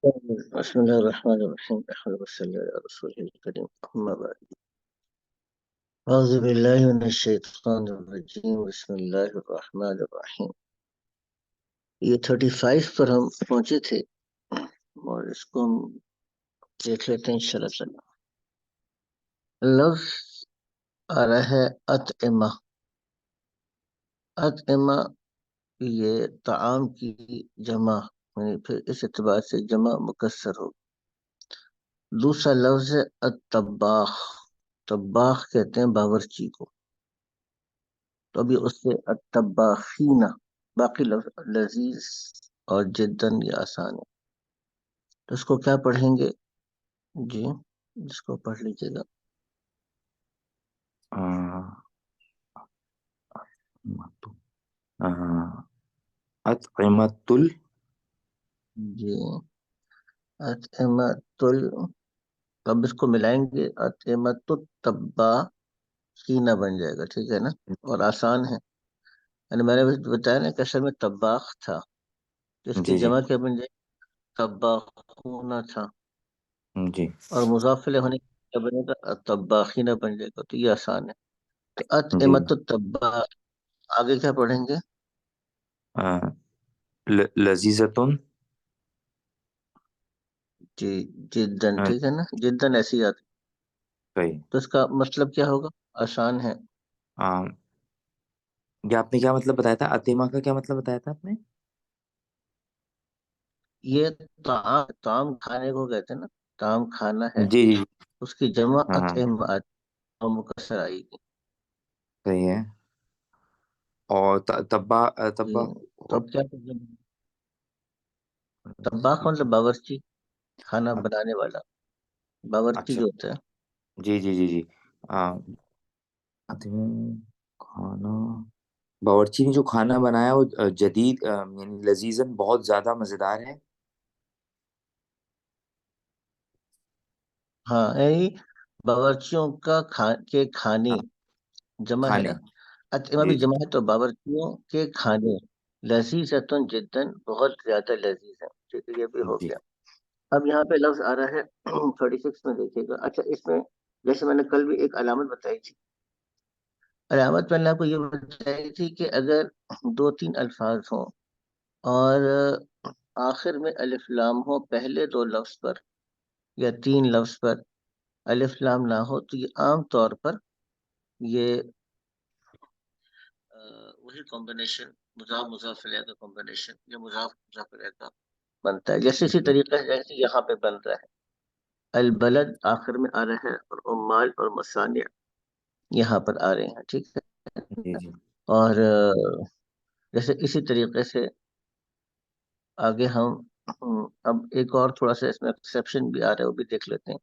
بسم الله الرحمن الرحيم الحمد لله على رسوله الكريم أما بعد أعوذ بالله من الشيطان الرجيم بسم الله الرحمن الرحیم. یہ 35 پر ہم پہنچے تھے اور اس کو ہم دیکھ لیتے ہیں انشاءاللہ تعالی. لفظ آ رہا ہے اطعمہ. اطعمہ یہ طعام کی جمع، یعنی پھر اس اعتبار سے جمع مکسر ہو. دوسرا لفظ ہے الطباخ. طباخ کہتے ہیں باورچی کو. تو ابھی اس سے الطباخین. باقی لفظ لذیذ اور جدن یہ آسان ہے. تو اس کو کیا پڑھیں گے جی؟ اس کو پڑھ لیجیے گا. اطعمت جی اطعمت اب اس کو ملائیں گے اطعمت الطباخین بن جائے گا. ٹھیک ہے نا؟ اور آسان ہے. یعنی میں نے بتایا نا کہ اصل میں طباخ تھا، تو اس کی جی جی جمع کیا بن جائے گی؟ طباخون تھا، جی اور مضاف الیہ ہونے کیا بنے گا؟ طباخین بن جائے گا. تو یہ آسان ہے. تو جی اطعمت الطباخ. آگے کیا پڑھیں گے؟ لذیذتن. جی جدن. ٹھیک ہے نا؟ جدن ایسی آتی. صحیح. تو اس کا مطلب کیا ہوگا؟ آسان ہے. یہ آپ نے کیا مطلب بتایا تھا؟ اطعمہ کا کیا مطلب بتایا تھا آپ نے؟ یہ طعام کھانے کو کہتے ہیں نا، طعام کھانا ہے. جی جی. اس کی جمع ہاں ہاں اطعمہ اور مکسر آئے گی. صحیح ہے. اور تبا جی تبا تو اب کیا کریں؟ طباخ مطلب باورچی، کھانا بنانے والا باورچی اچھا. جو ہوتا ہے. جی جی جی جی. کھانا باورچی نے جو کھانا بنایا وہ جدید یعنی لذیذاً بہت زیادہ مزیدار ہے. ہاں یعنی باورچیوں کے کھانے ہاں، جمع ہے نا. کھانے. اطعمہ جی بھی جی جمع ہے. تو باورچیوں کے کھانے لذیذتن جدن بہت زیادہ لذیذ ہے. ٹھیک ہے، یہ بھی ہو جی. گیا. اب یہاں پہ لفظ آ رہا ہے 36 میں دیکھیے گا. اچھا اس میں جیسے میں نے کل بھی ایک علامت بتائی تھی. علامت میں نے آپ کو یہ بتائی تھی کہ اگر 2-3 الفاظ ہوں اور آخر میں الف لام ہو پہلے 2 لفظ پر یا 3 لفظ پر الف لام نہ ہو، تو یہ عام طور پر یہ وہی کمبینیشن مضاف مضاف الیہ کا کمبینیشن یا مضاف مضاف الیہ کا بنتا ہے. جیسے اسی طریقے سے جیسے یہاں پہ بن رہا ہے البلد آخر میں آ رہا ہے، اور عمال اور مصانع یہاں پر آ رہے ہیں. ٹھیک ہے. جی جی. اور جیسے اسی طریقے سے آگے ہم اب ایک اور تھوڑا سا اس میں ایکسیپشن بھی آ رہا ہے، وہ بھی دیکھ لیتے ہیں.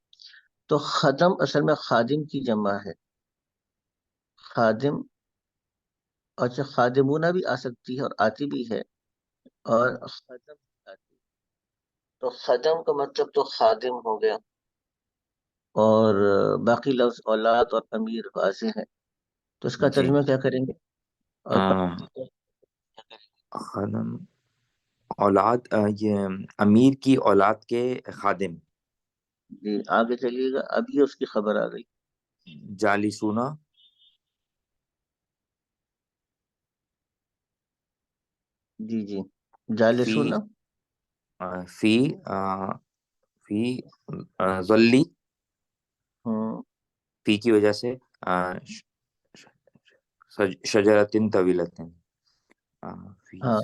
تو خدم اصل میں خادم کی جمع ہے. خادم. اچھا خادمونہ بھی آ سکتی ہے اور آتی بھی ہے، اور خدم بھی آتی ہے. تو خدم کا مطلب تو خادم ہو گیا. اور باقی لفظ اولاد اور امیر واضح ہے. تو اس کا جی. ترجمہ کیا کریں گے؟ اور خادم اولاد یہ امیر کی اولاد کے خادم. جی آگے چلیے گا. ابھی اس کی خبر آ گئی. جالسونا. جی جی فی جالسونا. فی فی ظلی. ہوں. فی کی وجہ سے شجرتن طویلتن. فی ہاں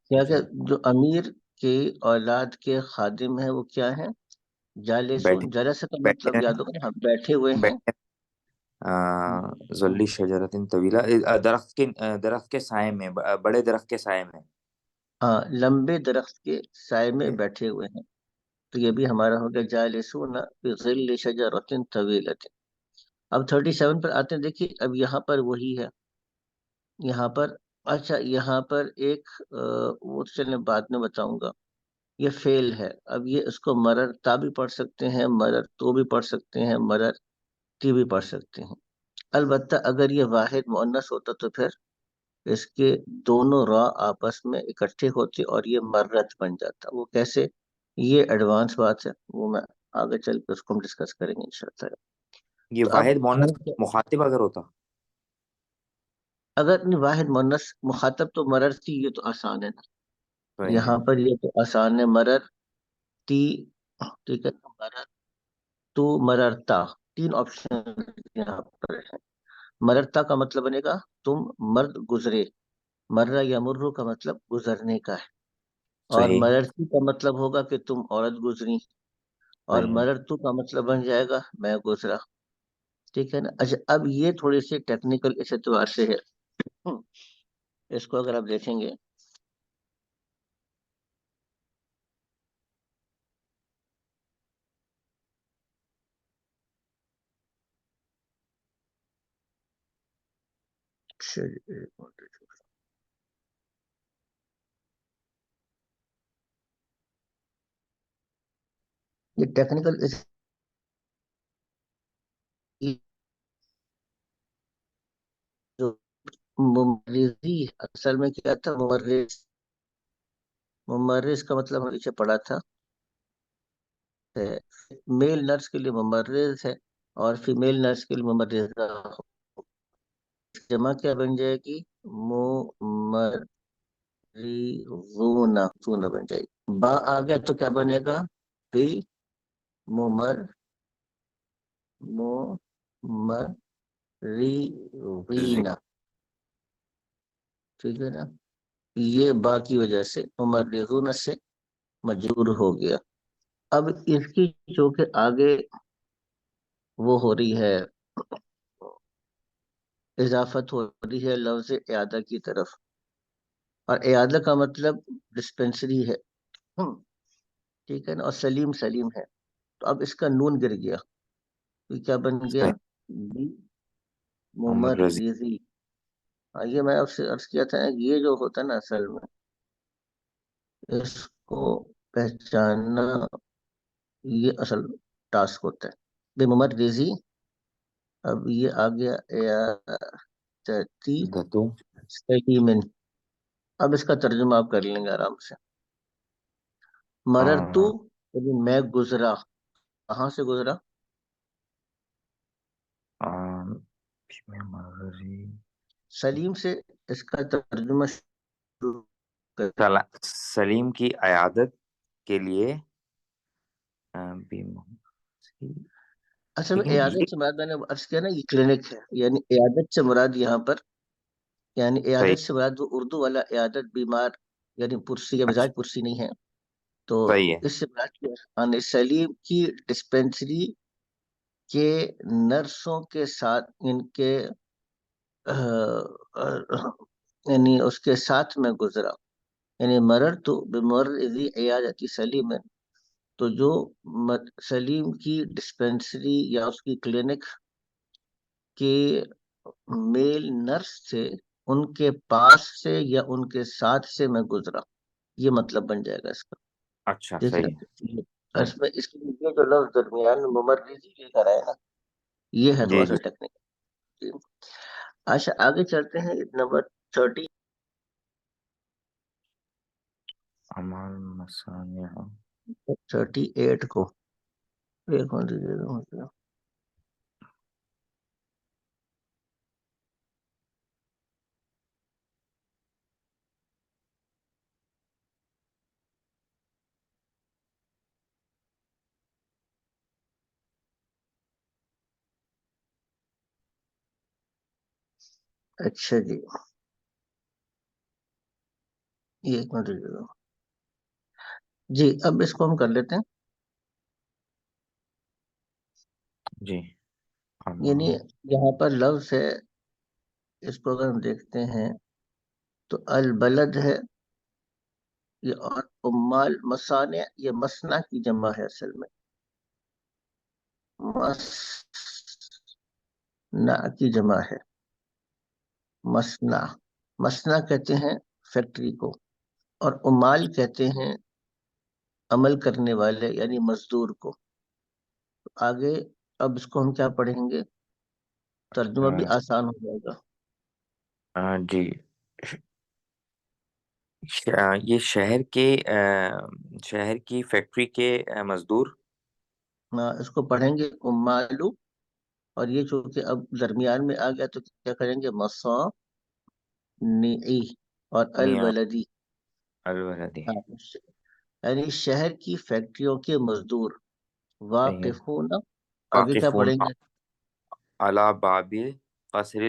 کیا کہ جو امیر کے اولاد کے خادم ہیں وہ کیا ہیں؟ بیٹھے جالسون. جلس کا بیٹھے مطلب یاد ہیں. ہوگا نا، ہاں بیٹھے ہوئے ہیں. بیٹھے ظلی شجرتن طویلہ درخت کے سائے میں، بڑے درخت کے سائے میں. ہاں لمبے درخت کے سائے میں بیٹھے ہوئے ہیں. تو یہ بھی ہمارا ہو گیا جالسون فی ظل شجرۃ طویلۃ. اب 37 پر آتے ہیں. دیکھیے اب یہاں پر وہی ہے. یہاں پر اچھا یہاں پر ایک وہ چلنے بعد میں بتاؤں گا. یہ فعل ہے. اب یہ اس کو مرر تا بھی پڑھ سکتے ہیں، مرر تو بھی پڑھ سکتے ہیں، مرر تی بھی پڑھ سکتے ہیں. البتہ اگر یہ واحد مؤنث ہوتا تو پھر اس کے دونوں را آپس میں اکٹھے ہوتے اور یہ مرت بن جاتا. وہ کیسے؟ یہ ایڈوانس بات ہے، وہ میں آگے چل کے اس کو ہم ڈسکس کریں گے انشاءاللہ۔ یہ تو اب واحد مؤنث ہم مخاطب اگر ہوتا؟ اگر نہیں، واحد مونس مخاطب تو مرر تھی، یہ تو آسان ہے نا، صحیح ہے۔ یہاں پر یہ تو آسان ہے، مرر تی، ٹھیک ہے، مرر تو، مررتا، تین آپشن یہاں پر ہے۔ مررتا کا مطلب بنے گا تم مرد گزرے، مرہ یا مرو کا مطلب گزرنے کا ہے، اور صحیح مررتی کا مطلب ہوگا کہ تم عورت گزری، اور صحیح ہے۔ مررتو کا مطلب بن جائے گا میں گزرا، ٹھیک ہے نا۔ اچھا اب یہ تھوڑی سی ٹیکنیکل اس اعتبار سے ہے، اس کو اگر آپ دیکھیں گے، یہ ٹیکنیکل جو ممرضی اصل میں کیا تھا، ممرض، ممرض کا مطلب ہم نے پیچھے پڑھا تھا، میل نرس کے لیے ممرض ہے، اور فیمیل نرس کے لیے ممرضہ، جمع کیا بن جائے گی، ممرضون بن جائے گی، با آ گیا تو کیا بنے گا، فی ممر جی ممرضین، ٹھیک ہے نا، یہ با کی وجہ سے ممرضون سے مجرور ہو گیا۔ اب اس کی جو کہ آگے وہ ہو رہی ہے، اضافت ہو رہی ہے لفظ اعادہ کی طرف، اور اعادہ کا مطلب ڈسپینسری ہے، ٹھیک ہے نا، اور سلیم سلیم ہے، تو اب اس کا نون گر گیا، تو کیا بن گیا، صحیح۔ بی ممرضی۔ ممرضی۔ یہ میں آپ سے عرض کیا تھا نا، یہ جو ہوتا ہے نا اصل میں، اس کو پہچاننا یہ اصل ٹاسک ہوتا ہے، بے ممرضی، اب یہ آ گیا اعادتی دتو۔ سلیمن، اب اس کا ترجمہ آپ کر لیں گے آرام سے، مررتو یعنی میں گزرا، کہاں سے گزرا، ممرضی۔ سلیم سے، اس کا ترجمہ شروع کر، سلیم کی عیادت کے لیے بھی اصل میں لیکن یہ عیادت سے مراد میں نے عرض کیا نا، یہ کلینک ہے، یعنی عیادت سے مراد یہاں پر، یعنی صحیح۔ عیادت سے مراد وہ اردو والا عیادت، بیمار یعنی پرسی یا اچھا مزاج پرسی نہیں ہے، تو صحیح ہے۔ اس سے مراد کیا ہے؟ سلیم کی ڈسپینسری کے نرسوں کے ساتھ، ان کے یعنی اس کے ساتھ میں گزرا، یعنی مرر تو بمرضی عیادتی سلیم، تو جو سلیم کی ڈسپینسری یا اس کی کلینک کے میل نرس سے، ان کے پاس سے یا ان کے ساتھ سے میں گزرا، یہ مطلب بن جائے گا اس کا، اچھا ٹھیک ہے صحیح ہے۔ نا، صحیح۔ اس میں اس کے لیے جو لفظ درمیان میں ممرضی لے کر آئے نا، یہ ہے جی تھوڑا سا جی۔ ٹیکنیکل۔ اچھا آگے چلتے ہیں نمبر 30، عمل مسانع۔ 38 کو، ایک منٹ دیجیے گا مجھے۔ اچھا جی، یہ ایک منٹ دیجیے گا جی، اب اس کو ہم کر لیتے ہیں، جی یعنی عمل۔ یہاں پر لفظ ہے، اس کو اگر ہم دیکھتے ہیں تو البلد ہے یہ، اور عمال مصانع، یہ مصنع کی جمع ہے اصل میں، مصنع کی جمع ہے، مصنع، مصنع کہتے ہیں فیکٹری کو، اور عمال کہتے ہیں عمل کرنے والے یعنی مزدور کو۔ آگے اب اس کو ہم کیا پڑھیں گے، ترجمہ بھی آسان ہو جائے گا۔ جی یہ شہر کی فیکٹری کے مزدور. اس کو پڑھیں گے امالو، اور یہ چونکہ اب درمیان میں آ گیا تو کیا کریں گے، مصانعی اور نیا البلدی. الولدی. ہاں، یعنی شہر کی فیکٹریوں کے مزدور صحیح ہے. واقفون. اب یہ کیا واقفون پڑھیں گے، علی باب قصر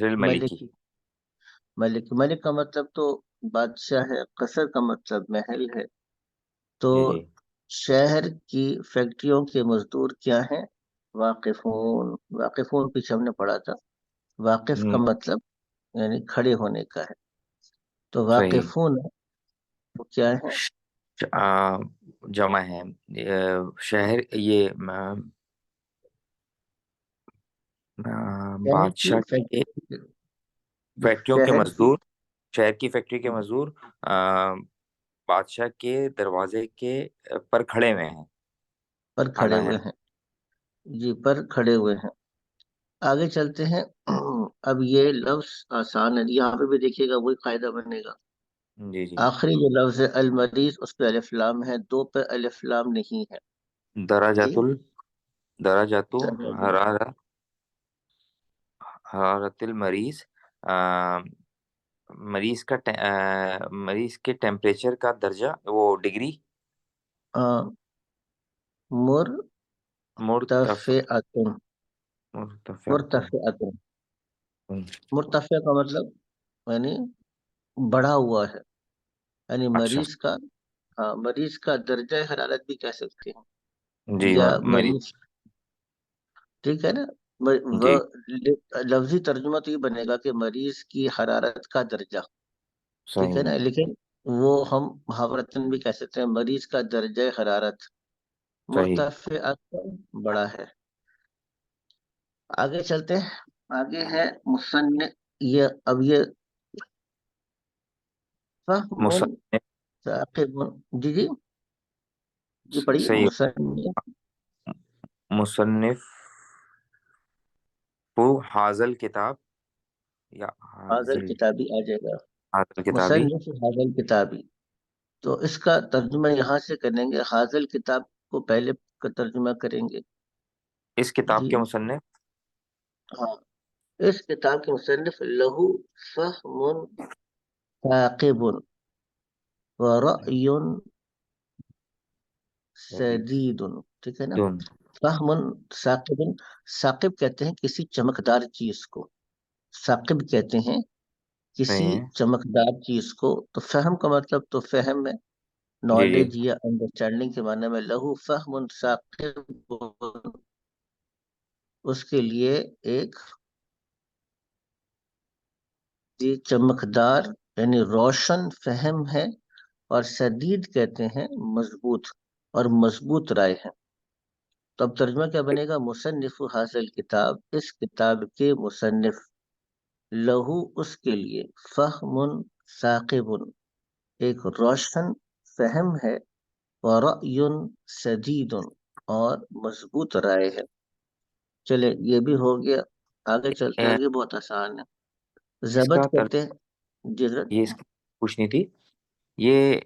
الملکی. ملک. ملک کا مطلب تو بادشاہ ہے، قصر کا مطلب محل ہے. تو جی جی. شہر کی فیکٹریوں کے مزدور کیا ہیں، واقفون. واقفون پیچھے ہم نے پڑھا تھا. واقف کا ہم، مطلب یعنی کھڑے ہونے کا ہے. تو صحیح. واقفون وہ کیا ہے، جمع ہے. شہر یہ شہر کی بادشاہ کے فیکٹری، فیکٹریوں کے شہر کی مزدور. شہر کی فیکٹری کے مزدور بادشاہ کے دروازے کے پر کھڑے ہوئے ہیں. پر کھڑے اعلیٰ ہے. ہوئے ہیں. جی، پر کھڑے ہوئے ہیں. آگے چلتے ہیں. اب یہ لفظ آسان ہے، یہاں پہ بھی دیکھیے گا وہی قاعدہ بنے گا. جی جی. آخری جو لفظ ہے المریض، اس پہ الف لام ہے، دو پہ الف لام نہیں ہے. درجات ٹھیک. درجات حرارت المریض. مریض کے ٹیمپریچر کا درجہ، وہ ڈگری. مرتفع مرتفعۃ. مرتفع. مرتفعۃ. مرتفع کا مطلب یعنی بڑھا ہوا ہے، یعنی اچھا. مریض کا. ہاں، مریض کا درجہ حرارت بھی کہہ سکتے ہیں، جی یا مریض. مریض. ٹھیک ہے نا. وہ جی لفظی ترجمہ تو یہ بنے گا کہ مریض کی حرارت کا درجہ. ٹھیک ہے صحیح. نا، لیکن وہ ہم محاورتن بھی کہہ سکتے ہیں مریض کا درجہ حرارت. صحیح. مرتفع بڑا ہے. آگے چلتے ہیں. آگے ہے مصنف. یہ فہم مصنف. ثاقب. جی جی. جی پڑھیے صحیح. مصنف. مصنف حاضل کتاب یا حاضر حاضل کتابی آ جائے گا. حاضل کتابی. مصنف حاضر کتابی. تو اس کا ترجمہ یہاں سے کریں گے، حاضر کتاب کو پہلے کا ترجمہ کریں گے. اس کتاب جی کے مصنف. ہاں. اس کتاب کے مصنف لہو فہم ثاقب ورأی سدید. ٹھیک ہے نا. دون. فہم ثاقب. ثاقب کہتے ہیں کسی چمکدار چیز کو. ثاقب کہتے ہیں کسی صحیح ہے. چمکدار چیز کو. تو فہم کا مطلب تو فہم ہے، جی جی. نالج یا انڈرسٹینڈنگ کے معنی میں. لہو فہم ثاقب، اس کے لیے ایک چمکدار یعنی روشن فہم ہے. اور سدید کہتے ہیں مضبوط، اور مضبوط رائے ہے. تو اب ترجمہ کیا بنے گا، مصنف حاصل کتاب، اس کتاب کے مصنف. لہو اس کے لیے، فہم ثاقب ایک روشن فہم ہے، ورأی سدید اور مضبوط رائے ہے. چلے یہ بھی ہو گیا. آگے چلتے ہیں، اے، آگے بہت آسان ہے. اس کا ضبط کہتے ہیں. جی حضرت. یہ اس کی پوچھنی تھی. یہ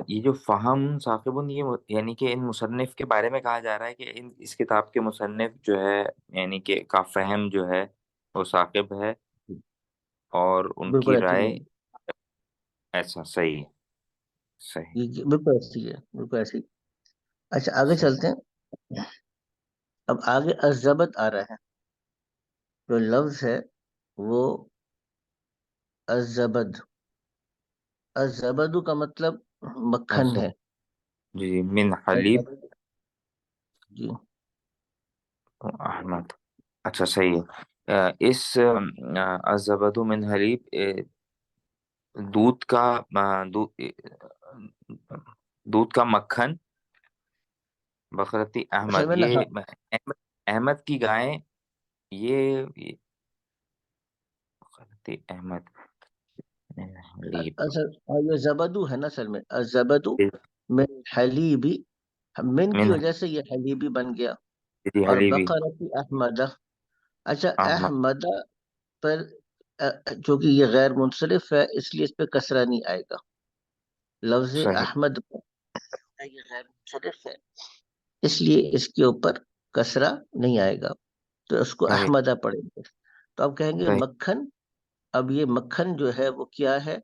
یہ جو فہم ثاقبن، یہ یعنی کہ ان مصنف کے بارے میں کہا جا رہا ہے کہ اس کتاب کے مصنف جو ہے، یعنی کہ کا فہم جو ہے وہ ثاقب ہے، اور ان بالکل کی ایسی رائے. ہے. ایسا صحیح ہے. صحیح. جی بالکل ایسی ہے، بالکل ایسی. اچھا آگے صحیح. چلتے ہیں. اب آگے الضبط آ رہا ہے. جو لفظ ہے وہ الزبد. الزبد کا مطلب مکھن اچھا. ہے. جی جی. من حلیب الزبد. جی. احمد. اچھا صحیح ہے. اس الزبد من حلیب، دودھ کا دودھ دودھ کا مکھن. بقرتی اصل احمد، میں نا، یہ ہاں. احمد کی گائیں. یہ بقرتی احمد من حلیب. اصل یہ زبدو ہے نا، اصل میں الزبدو من حلیبی. من کی من وجہ سے یہ حلیبی بن گیا. حلیب اور حلیبی. بقرتی احمد. اچھا احمد. احمد پر چونکہ یہ غیر منصرف ہے اس لیے اس پہ کسرہ نہیں آئے گا. لفظ صحیح احمد یہ غیر منصرف ہے اس لیے اس کے اوپر کسرہ نہیں آئے گا تو اس کو صحیح احمدہ پڑھیں گے. تو اب کہیں گے صحیح مکھن. اب یہ مکھن جو ہے وہ کیا ہے؟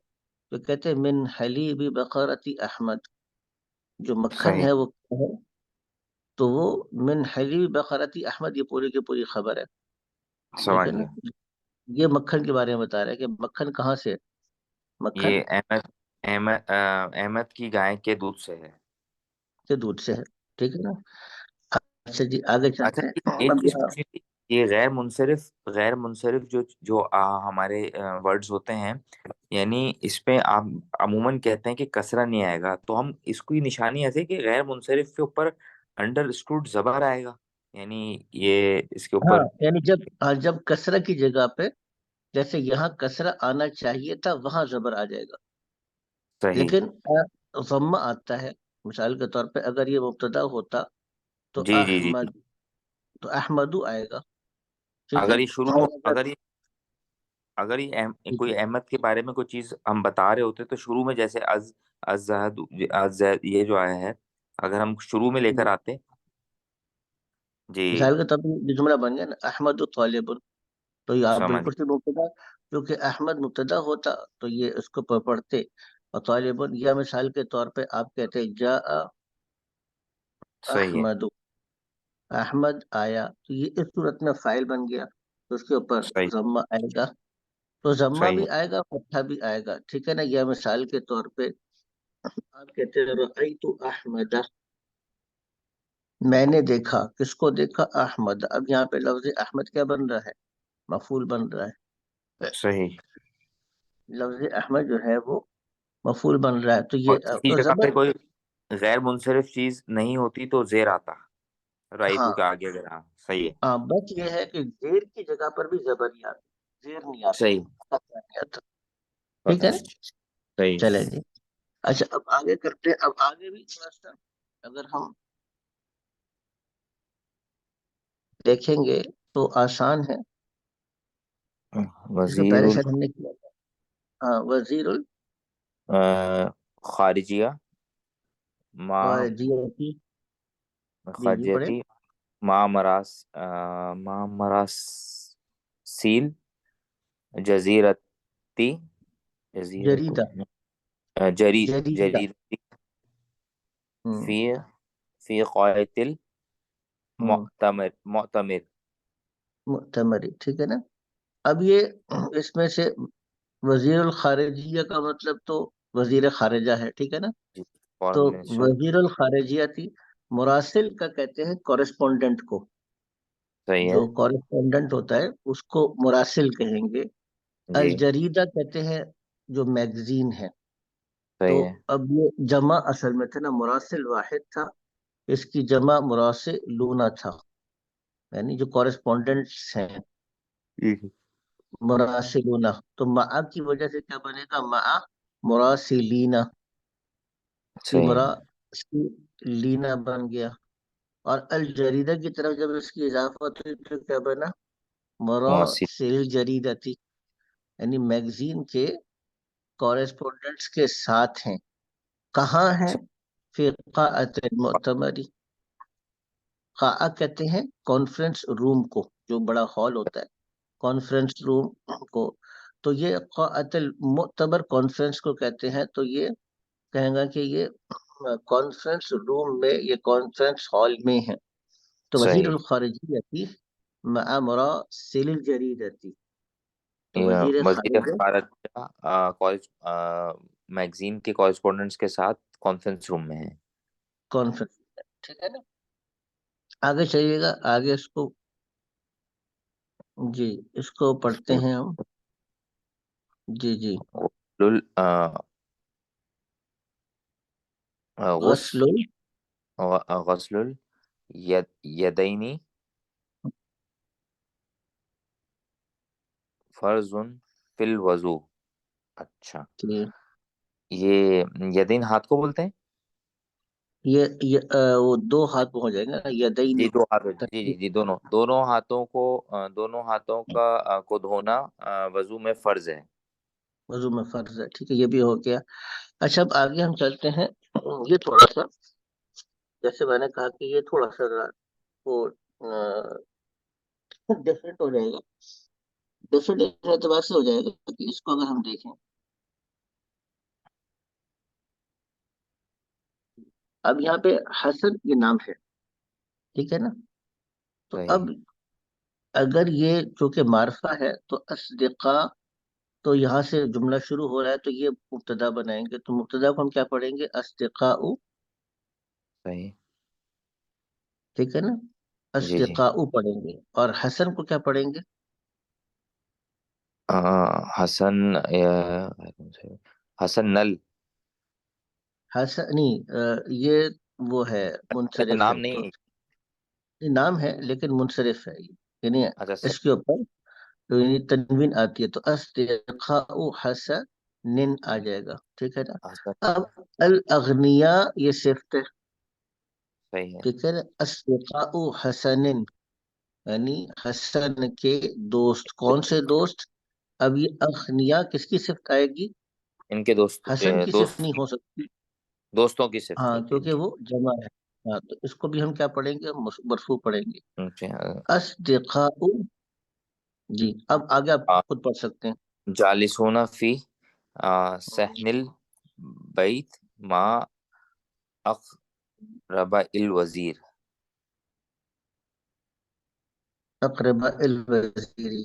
جو کہتے ہیں من حلیب بقرتی احمد. جو مکھن صحیح ہے وہ کیا ہے؟ تو وہ من حلیب بقرتی احمد یہ پوری کی پوری خبر ہے. ٹھیک سمجھ ہے نا. گیا. یہ مکھن کے بارے میں بتا رہا ہے کہ مکھن کہاں سے ہے؟ مکھن یہ احمد کی گائے کے دودھ سے ہے. کے دودھ سے ہے. ٹھیک ہے نا. اچھا جی آگے اچھا چلتے ہیں. ایک اب چیز یہاں پوچھنی تھی. یہ غیر منصرف جو جو ہمارے ورڈز ہوتے ہیں، یعنی اس پہ آپ عموماً کہتے ہیں کہ کسرہ نہیں آئے گا، تو ہم اس کی نشانی ایسے کہ غیر منصرف کے اوپر انڈر اسٹوڈ زبر آئے گا، یعنی یہ اس کے ہاں اوپر. یعنی جب کسرہ کی جگہ پہ جیسے یہاں کسرہ آنا چاہیے تھا وہاں زبر آ جائے گا. صحیح. لیکن ضمہ آتا ہے. مثال کے طور پہ اگر یہ مبتدا ہوتا تو جی جی جی. احمد تو احمدو آئے گا. ٹھیک ہے. اگر یہ شروع اور میں اگر اگر یہ کوئی احمد کے بارے میں کوئی چیز ہم بتا رہے ہوتے تو شروع میں جیسے از یہ جو آیا ہے، اگر ہم شروع میں لے کر آتے. جی. مثال کے طور پہ یہ جملہ بن گیا نا احمد طالب. تو یہ آپ سمجھ. بالکل سے مبتدا کیونکہ احمد مبتدا ہوتا تو یہ اس کو پڑھتے اور طالب. یا مثال کے طور پہ آپ کہتے جا صحیح ہے. احمد. احمد آیا تو یہ اس صورت میں فائل بن گیا تو اس کے اوپر صحیح. ضمہ آئے گا. تو ضمہ صحیح بھی ہے. آئے گا فتحہ بھی آئے گا. ٹھیک ہے نا. یا مثال کے طور پہ آپ کہتے ہیں رأیت احمد. میں نے دیکھا. کس کو دیکھا؟ احمد. اب یہاں پہ لفظ احمد کیا بن رہا ہے؟ مفعول بن رہا ہے. صحیح. لفظ احمد جو ہے وہ مفعول بن رہا ہے تو اور یہ اسی تو جگہ پہ زبر. کوئی غیر منصرف چیز نہیں ہوتی تو زیر آتا، ہاں رائتو کے آگے اگر. ہاں صحیح ہے. ہاں بس یہ ہے کہ زیر کی جگہ پر بھی زبر نہیں آتی. زیر نہیں آتا. صحیح. فتحہ نہیں آتا. ٹھیک ہے پتہ نا. نہیں. صحیح. چلیں جی. اچھا اب آگے کرتے ہیں. اب آگے بھی تھوڑا سا اگر ہم دیکھیں گے تو آسان ہے. اس سے وزیر پہلے شاید ہم نے کیا تھا. ہاں وزیر خارجیہ ما الخارجیہ. جی جی پڑھیں. خرجتی ما مراسیل جزیرتی جزیرت جریدہ. جریدہ. جریدتی ہوں فی فی قائت ہوں المعتمر. مؤتمری. ٹھیک ہے نا. اب یہ اس میں سے وزیر الخارجیہ کا مطلب تو وزیر خارجہ ہے. ٹھیک ہے نا. تو فارن منسٹر. وزیر الخارجیہ تھی. مراسل کا کہتے ہیں کورسپونڈنٹ کو. صحیح ہے. جو کورسپونڈنٹ ہوتا ہے اس کو مراسل کہیں گے. جی. الجریدہ کہتے ہیں جو میگزین ہے. تو صحیح ہے. اب یہ جمع اصل میں تھا نا. مراسل واحد تھا. اس کی جمع مراسلون تھا. یعنی جو کورسپونڈنٹس ہیں جی. مراسلون. تو مع کی وجہ سے کیا بنے گا؟ مع مراسلین. یہ صحیح ہے. مراسلینا بن گیا. اور الجریدہ کی طرف جب اس کی اضافت ہوئی تو کیا بنا؟ مواسی. مراسل جریدہ تھی. یعنی میگزین کے کورسپونڈنٹس کے ساتھ ہیں. کہاں ہیں؟ فی قاعۃ المؤتمری. قاعہ کہتے ہیں کانفرنس روم کو جو بڑا ہال ہوتا ہے. کانفرنس روم کو. تو یہ قاعۃ المؤتمر کانفرنس کو کہتے ہیں. تو یہ کہیں گا کہ یہ کانفرنس روم میں یہ کانفرنس ہال میں ہے. تو وزیر صحیح. الخارجیہ تھی مع مراسل الجریدہ تھی. تو یہ وزیر وزیر خارجہ خارجہ میگزین کے کورسپونڈنٹس کے ساتھ کانفرنس روم میں ہے. کانفرنس. ٹھیک ہے نا. آگے چلیے گا. آگے اس کو جی اس کو پڑھتے ہیں ہم. جی جی. غسل غسل. غسل الیدین فرض فی الوضو. اچھا. جی یہ یدین ہاتھ کو بولتے ہیں. یہ وہ دو ہاتھ میں ہو جائے گا، یدین جی دو ہاتھ، جی جی جی دونوں دونوں ہاتھوں کو دونوں ہاتھوں کا کو دھونا وضو میں فرض ہے. وضو میں فرض ہے. ٹھیک ہے، یہ بھی ہو گیا. اچھا اب آگے ہم چلتے ہیں. یہ تھوڑا سا، جیسے میں نے کہا کہ یہ تھوڑا سا وہ ڈفرینٹ ہو جائے گا. ڈفرینٹ اس اعتبار سے ہو جائے گا کہ اس کو اگر ہم دیکھیں، اب یہاں پہ حسن یہ نام ہے، ٹھیک ہے نا. تو صحیح. اب اگر یہ چونکہ معرفہ ہے تو اصدقاء، تو یہاں سے جملہ شروع ہو رہا ہے تو یہ مبتدا بنائیں گے. تو مبتدا کو ہم کیا پڑھیں گے؟ اصدقاء. صحیح. ٹھیک ہے نا، جی جی. اصدقاء پڑھیں گے. اور حسن کو کیا پڑھیں گے؟ حسن حسن نل. حسن نہیں، یہ وہ ہے، اچھا منصرف نام ہے. تو نہیں ہے. یہ نام ہے لیکن منصرف ہے یہ. یعنی اچھا اس کے اوپر یعنی تنوین آتی ہے، تو اصدقاء حسن آ جائے گا. ٹھیک ہے نا. حسن. اب الاغنیاء یہ صفت ہے. صحیح ہے. ٹھیک ہے نا. اصدقاء حسن یعنی حسن کے دوست. کون سے دوست؟ اب یہ اغنیاء کس کی صفت آئے گی؟ ان کے دوست حسن کی صفت نہیں ہو سکتی. دوستوں کی صفت ہاں ہے ان کیونکہ کی. وہ جمع ہے. ہاں تو اس کو بھی ہم کیا پڑھیں گے؟ مرفوع پڑھیں گے. اصدقاء. جی اب آگے آپ خود پڑھ سکتے ہیں. جالسون فی صحن البیت ما اقرب الوزیر. اقرب الوزیری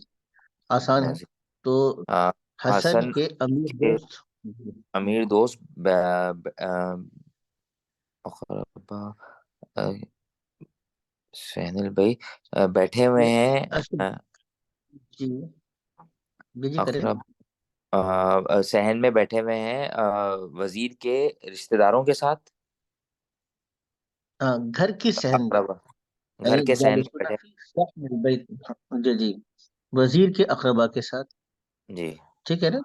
آسان ہے. تو حسن حسن کے امیر کے دوست. امیر دوست اقربا صحن البیت بیٹھے ہوئے ہیں. جی جی جی کریں. اقرب صحن میں بیٹھے ہوئے ہیں وزیر کے رشتہ داروں کے ساتھ. گھر کی صحن میں، اقربا گھر یعنی کے صحن میں جالسون بیٹھے. فی صحن البیت. جی جی، وزیر کے اقربا کے ساتھ. جی ٹھیک ہے نا.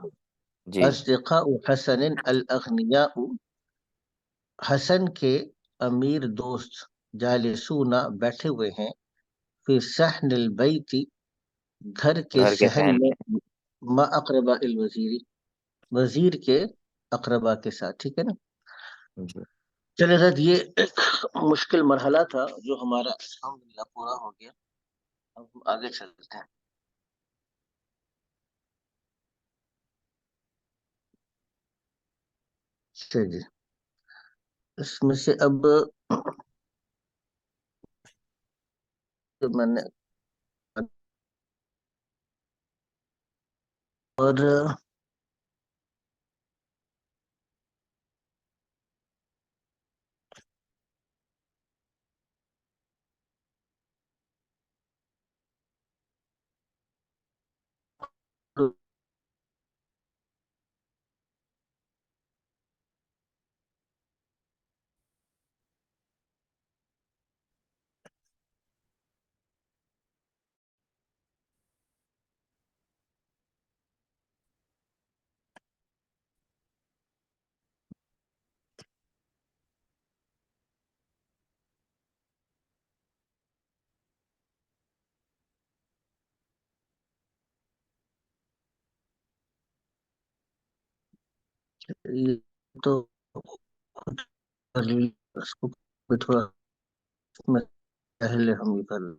جی. اصدقاء حسن الاغنیاء، حسن کے امیر دوست جالسون بیٹھے ہوئے ہیں، فی صحن البیت گھر کے گھر کے صحن صحن میں، ما اقربا الوزیری وزیر کے اقربا کے ساتھ. ٹھیک ہے نا. میں. جی. چلے رد یہ ایک مشکل مرحلہ تھا جو ہمارا الحمدللہ پورا ہو گیا. اب ہم آگے چلتے ہیں. اچھا جی، اس میں سے اب میں نے اور یہ تو کر لی، اس کو بھی تھوڑا اس میں پہلے ہم یہ کر لیں.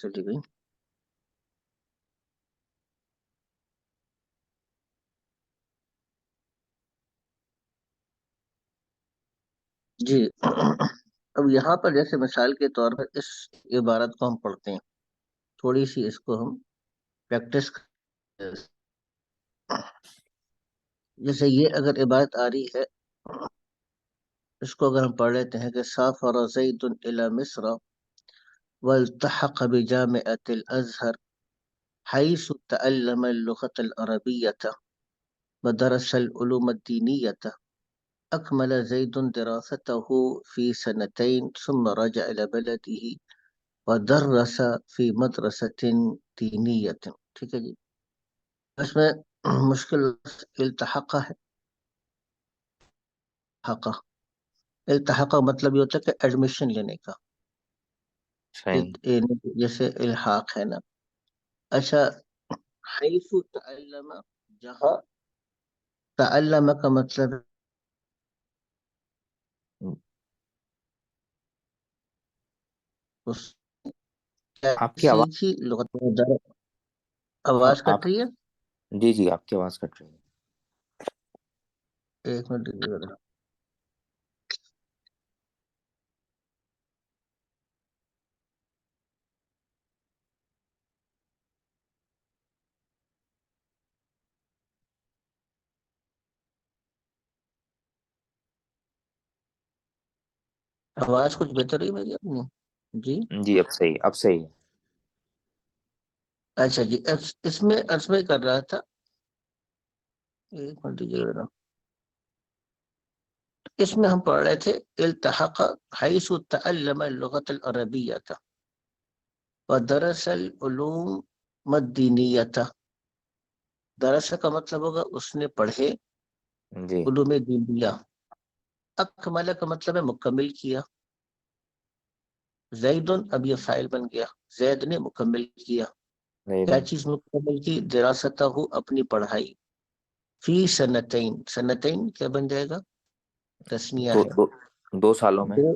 چلیے گئی. جی اب یہاں پر جیسے مثال کے طور پر اس عبارت کو ہم پڑھتے ہیں، تھوڑی سی اس کو ہم پریکٹس. جیسے یہ اگر عبارت آ رہی ہے، اس کو اگر ہم پڑھ لیتے ہیں کہ سافر زید الى مصر والتحق بجامعة الازهر حيث تعلم اللغة العربية ودرس العلوم الدينية أكمل زيد دراسته في سنتين ثم رجع إلى بلده ودرس في مدرسة دينية. ٹھیک ہے جی. اس میں مشکل التحق ہے. التحق التحق مطلب یہ ہوتا ہے کہ ایڈمیشن لینے کا. صحیح. جیسے الحاق ہے نا. اچھا. حیث تعلم، جہاں تعلم کا مطلب اس آپ کی آواز سیکھی لغت. آواز آپ کٹ رہی ہے. جی جی آپ کی آواز کٹ رہی ہے. ایک منٹ دیجیے ذرا. آواز کچھ بہتر ہوئی میری اپنی. جی. جی اب صحیح، اب صحیح ہے. اچھا جی. اس میں کر رہا تھا. ایک منٹ دیجیے ذرا. اس میں ہم پڑھ رہے تھے التحق حیث تعلم اللغة العربية ودرس العلوم الدینیة. درس کا مطلب ہوگا اس نے پڑھے جی علوم دینیہ. اکمل کا مطلب ہے مکمل کیا. زید اب یہ فاعل بن گیا. زید نے مکمل کیا. صحیح کیا بات. چیز مکمل کی؟ دراستہ اپنی پڑھائی. فی سنتین، سنتین کیا بن جائے گا؟ تسنیہ دو ہے. دو 2 سالوں میں. دو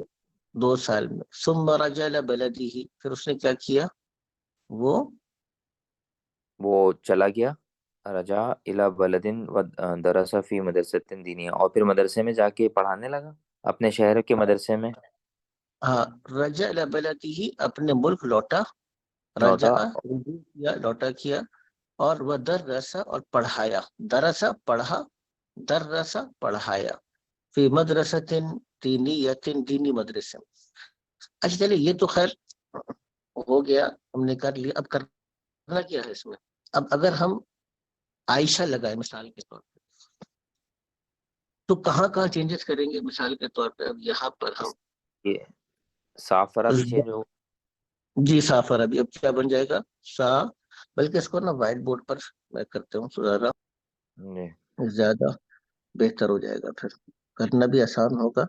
2 سال میں. ثم رجع الى بلده، پھر اس نے کیا کیا؟ وہ وہ چلا گیا، رجا الی بلدن و درس فی مدرسۃ دینیہ، اور پھر مدرسے میں جا کے پڑھانے لگا اپنے شہر کے مدرسے میں. ہاں رجع الى بلده، اپنے ملک لوٹا. رجع لوٹا. رجوع کیا، لوٹا کیا. اور وہ درسا اور پڑھایا. درسا پڑھا، درسا پڑھایا. فی مدرسۃ دینیۃ، دینی مدرسے میں. اچھا چلیے یہ تو خیر ہو گیا، ہم نے کر لیا. اب کرنا کیا ہے اس میں؟ اب اگر ہم عائشہ لگائے مثال کے طور پہ تو کہاں کہاں چینجز کریں گے؟ مثال کے طور پہ اب یہاں پر ہم یہ سافرہ بھی چینج ہو. جی سافر. ابھی اب کیا بن جائے گا؟ سا. بلکہ اس کو نا وائٹ بورڈ پر میں کرتا ہوں تو جی. زیادہ بہتر ہو جائے گا، پھر کرنا بھی آسان ہوگا.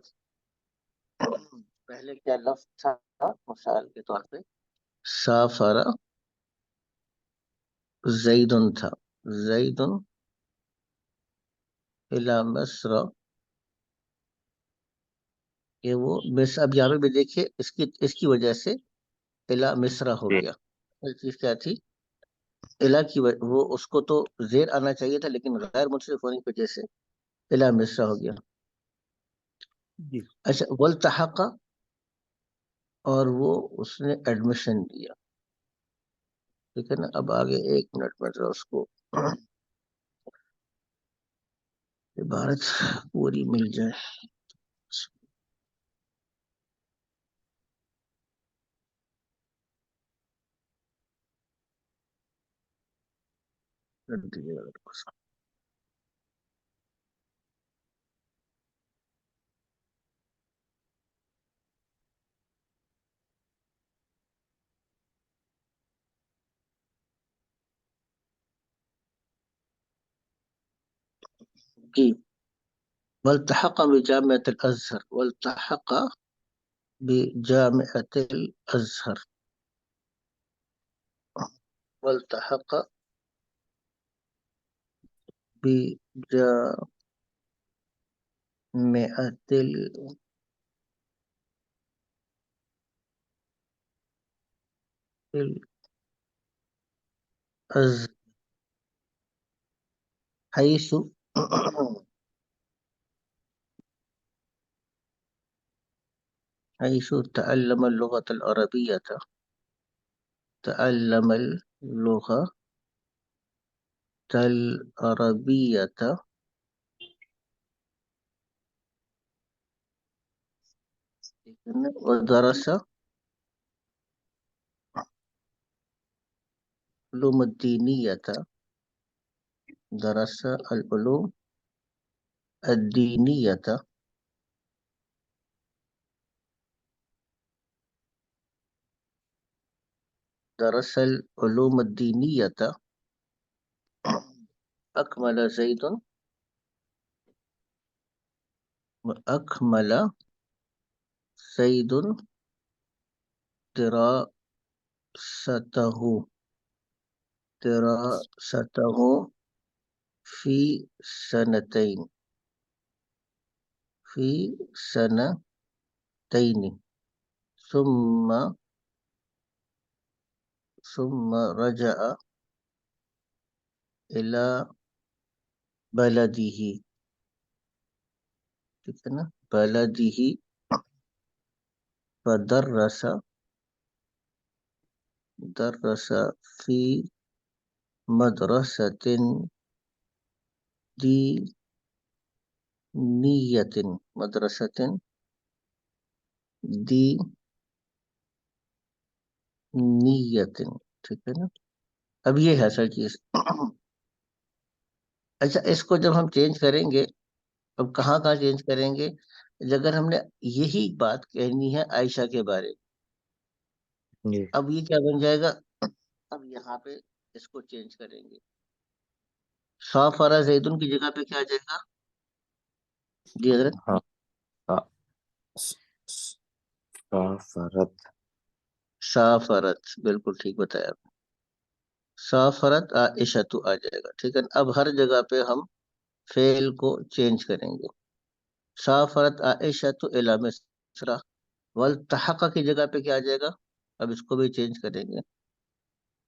پہلے کیا لفظ تھا مثال کے طور پہ؟ سافر زیدن تھا. زیدن الی مصر، کہ وہ مصر. اب یہاں پہ بھی دیکھیے اس کی وجہ سے الی مصر ہو جی گیا. یہ چیز کیا تھی؟ الی کی وہ اس کو تو زیر آنا چاہیے تھا، لیکن غیر منصرف ہونے کی وجہ سے الی مصر ہو گیا. جی. اچھا. والتحق، اور وہ اس نے ایڈمیشن دیا. ٹھیک ہے نا. اب آگے ایک منٹ میں ذرا اس کو عبارت پوری مل جائے. جی. والتحق بجامعة الأزهر، والتحق بجامعة الأزهر، والتحق بجامعة الأزهر حيث حيث تعلم اللغة العربية، تعلم اللغة العربية ودرس علوم الدينية، درس العلوم الدينية درس العلوم الدینیۃ اکمل زید اکمل زید دراستہ فی سنتین ثم رجع الى بلده، ٹھیک ہے نا، بلده فدرس فی مدرسة دینیت ٹھیک ہے نا. اب یہ ہے اصل چیز. اچھا اس کو جب ہم چینج کریں گے، اب کہاں چینج کریں گے؟ اگر ہم نے یہی بات کہنی ہے عائشہ کے بارے، جی اب یہ کیا بن جائے گا؟ اب یہاں پہ اس کو چینج کریں گے. سافر زیدن کی جگہ پہ کیا آ جائے گا جی حضرت؟ ہاں سافرت سافرت، بالکل ٹھیک بتایا آپ نے. سافرت عائشہ تو آ جائے گا، ٹھیک ہے نا. اب ہر جگہ پہ ہم فعل کو چینج کریں گے. سافرت عائشہ تو الی مصر، والتحق کی جگہ پہ کیا آ جائے گا؟ اب اس کو بھی چینج کریں گے.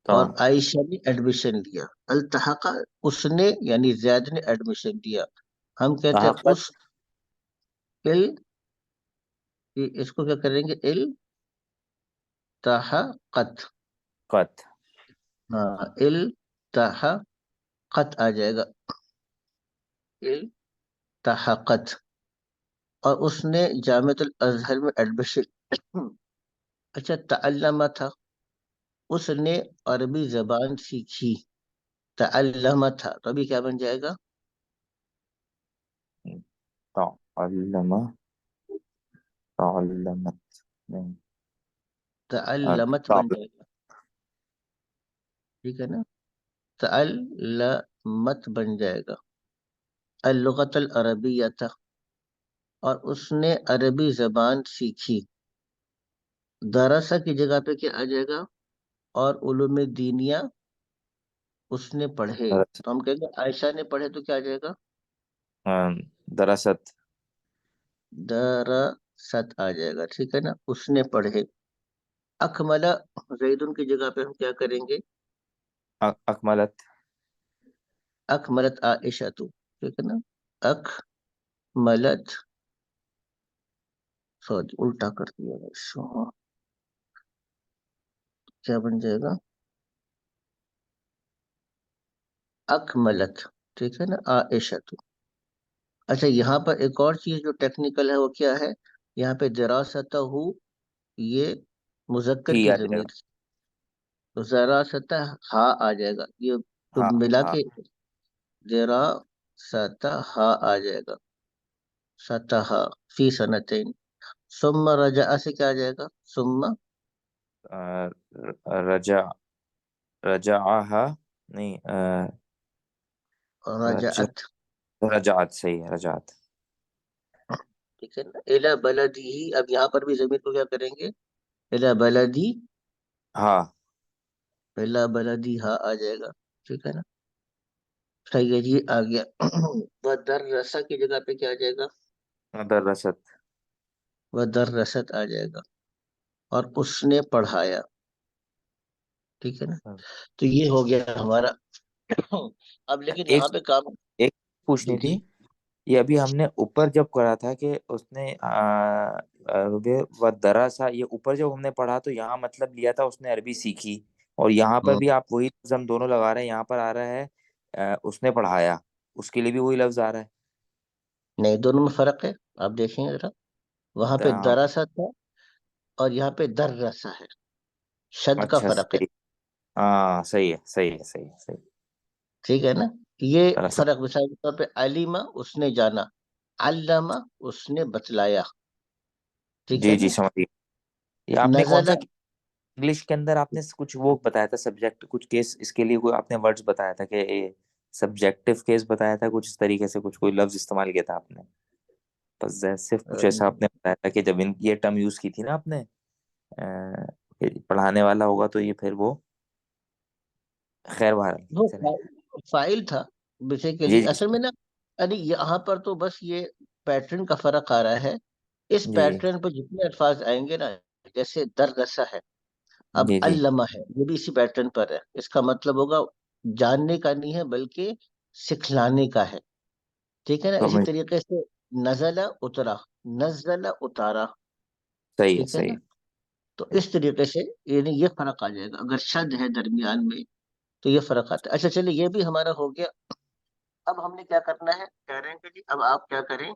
اور ہاں عائشہ نے ایڈمیشن لیا، التحق اس نے یعنی زید نے ایڈمیشن لیا. ہم کہتے ہیں تحقت اس اس کو کیا کریں گے؟ التحقت. قط ہاں التحقت آ جائے گا، التحقت. اور اس نے جامعۃ الازہر میں ایڈمیشن. اچھا تعلم تھا، اس نے عربی زبان سیکھی. تعلم تھا تو ابھی کیا بن جائے گا؟ تعلم تعلمت نہیں تعلمت بن جائے گا، ٹھیک ہے نا. تعلمت بن جائے گا. اللغت العربیہ، اور اس نے عربی زبان سیکھی. درسہ کی جگہ پہ کیا آ جائے گا؟ اور علوم دینیا اس نے پڑھے. تو ہم کہیں گے عائشہ نے پڑھے تو کیا آ جائے گا؟ دراست درست آ جائے گا، ٹھیک ہے نا. اس نے پڑھے. اکمل زیدن کی جگہ پہ ہم کیا کریں گے؟ اکملت اکملت عائشہ تو، ٹھیک ہے نا. اکملت، سوری الٹا کر دیا ہے. کیا بن جائے گا؟ اکملت، ٹھیک ہے نا، عائشہ تو. اچھا یہاں پر ایک اور چیز جو ٹیکنیکل ہے وہ کیا ہے؟ یہاں پہ دراستہ یہ مذکر ہی کی آ جائے گا. ضمیر، تو دراستہ ہا آ جائے گا. یہ تو ہاں ملا ہاں کے دراستہ ہا آ جائے گا. ستہ فی سنتین. ثم رجع سے کیا آ جائے گا؟ ثم رجع رجعها نہیں رجع رجعت، رجعت صحیح ہے رجعت. ٹھیک ہے نا. الی بلدی، اب یہاں پر بھی ضمیر کو کیا کریں گے؟ الی بلدی، ہاں الی بلدی ہا آ جائے گا، ٹھیک ہے نا. صحیح ہے جی، آ گیا. ودرسہ کی جگہ پہ کیا آ جائے گا؟ درست ودرست آ جائے گا. اور اس نے پڑھایا، ٹھیک ہے نا. تو یہ ہو گیا ہمارا. اب لیکن ایک یہاں پہ کام. ایک جی پوچھنی جی. تھی. یہ ابھی ہم نے اوپر جب کرا تھا کہ اس نے و دراسا، یہ اوپر جب ہم نے پڑھا تو یہاں مطلب لیا تھا اس نے عربی سیکھی، اور یہاں پر بھی آپ وہی لفظ ہم دونوں لگا رہے ہیں. یہاں پر آ رہا ہے اس نے پڑھایا، اس کے لیے بھی وہی لفظ آ رہا ہے. نہیں، دونوں میں فرق ہے. آپ دیکھیں ذرا، وہاں پہ ہاں، دراسا تھا اور یہاں پہ درسا ہے. شد کا اچھا فرق ہے، صحیح. ہاں صحیح ہے صحیح ہے صحیح ہے صحیح. ٹھیک ہے نا. یہ دراسا فرق مثال کے طور پہ علیما اس نے جانا، علامہ اس نے بتلایا، ٹھیک جی ہے جی نا. سمجھ گئی. یہ آپ نے کون نزلہ، سا کیا؟ انگلش کے اندر آپ نے کچھ وہ بتایا تھا سبجیکٹ، کچھ کیس اس کے لیے کوئی آپ نے ورڈز بتایا تھا کہ سبجیکٹو کیس بتایا تھا، کچھ اس طریقے سے کچھ کوئی لفظ استعمال کیا تھا آپ نے، پوزیسو کچھ ایسا آپ نے بتایا تھا کہ جب یہ ٹرم یوز کی تھی نا آپ نے، کہ پڑھانے والا ہوگا تو یہ پھر وہ خیر بہرحال وہ چلے. فائل تھا جی بیسیکلی، جی اصل میں نا یعنی یہاں پر تو بس یہ پیٹرن کا فرق آ رہا ہے. اس جی جی پیٹرن پہ جتنے الفاظ آئیں گے نا، جیسے درگسا ہے، اب جی جی علامہ ہے، یہ بھی اسی پیٹرن پر ہے. اس کا مطلب ہوگا جاننے کا نہیں ہے بلکہ سکھلانے کا ہے. ٹھیک ہے نا. اسی سمجھ. طریقے سے نزلہ اترا، نزلہ اتارا. صحیح ہے ٹھیک ہے نا. صحیح تو ہے. اس طریقے سے یعنی یہ فرق آ جائے گا. اگر شد ہے درمیان میں تو یہ فرق آتا ہے. اچھا چلیے، یہ بھی ہمارا ہو گیا. اب ہم نے کیا کرنا ہے، کہہ رہے ہیں کہ جی اب آپ کیا کریں،